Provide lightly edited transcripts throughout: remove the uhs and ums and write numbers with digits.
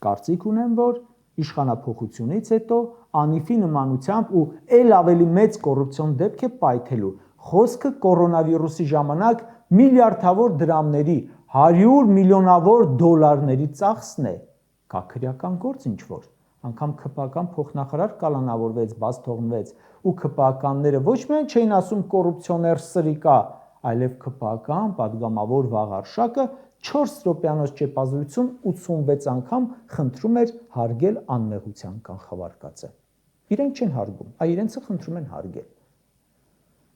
Կարծիք ունեմ, որ իշխանափոխությունից հետո անիվի նմանությամբ ու ել ավելի մեծ կոռուպցիոն դեպք է պայթելու։ Խոսքը կորոնավիրուսի ժամանակ միլիարդավոր դրամների, 100 միլիոնավոր դոլարների ծախսն է, քրեական գործ ինչ որ։ Անգամ ՔՊԱ-կան փոխնախարար կալանավորվեց, բաց թողնվեց, ու ՔՊԱ-կանները ոչ միայն չէին ասում կոռուպցիոներ սրիկա, այլև ՔՊԱ-կան падգամավոր Վաղարշակը 4 րոպեանոց ճեպազրույցում 86 անգամ խնդրում էր հարգել անմեղության կանխավարկածը։ Իրենք չեն հարգում, իրենցը խնդրում են հարգել։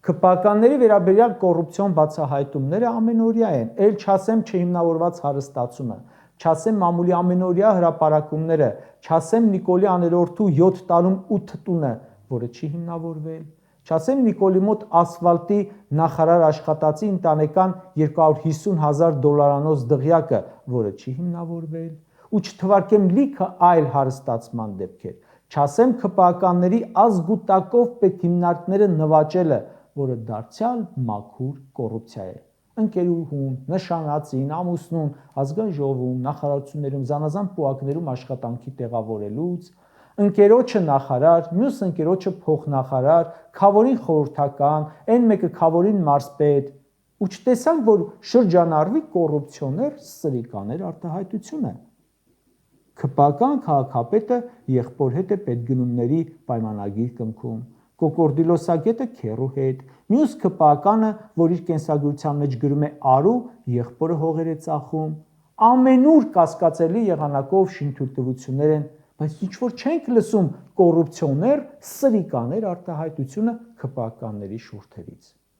ՔՊԱ-կանների վերաբերյալ կոռուպցիոն բացահայտումները ամենօրյա են, ել չասեմ չհիմնավորված հարստացումը, չասեմ մամուլի ամենօրյա հրապարակումները, չասեմ Նիկոլի աներորդու 7 տարում 8 տունը, որը չի հիմնավորվել, չասեմ Նիկոլի մոտ ասֆալտի նախարար աշխատածի ընտանեկան $250,000 դղյակը, որը չի հիմնավորվել, ու չթվարկեմ լիքը այլ հարստացման դեպքեր, չասեմ ՔՊԱ-կանների ազգուտակով պետհիմնարկները նվաճելը, որը դարձյալ մաքուր կոռուպցիա է։ Ընկերուհուն, նշանածին, ամուսնուն, ազգային ժողովում, նախարարություններում, զանազան պուակներում աշխատանքի տեղավորելուց, ընկերոջը նախարար, մյուս ընկերոջը փոխնախարար, քավորին խորհրդական, այն մեկը քավորին մարզպետ, ու չտեսանք, որ շրջանառվի կոռուպցիոներ սրիկաներ արտահայտությունը։ ՔՊԱ-կան քաղաքապետը եղբոր հետ է պետգնումների պայմանագիր կնքում, կոկորդիլոսագետը քեռու հետ, մյուս ՔՊԱ-կանը, որ իր կենսագրության մեջ գրում է Արու, եղբորը հողեր է ծախում, ամենուր կասկածելի եղանակով շինթույլտվություններ են, բայց ինչ որ չենք լսում կոռուպցիոներ սրիկաներ արտահայտությունը ՔՊԱ-կանների շուրթերից։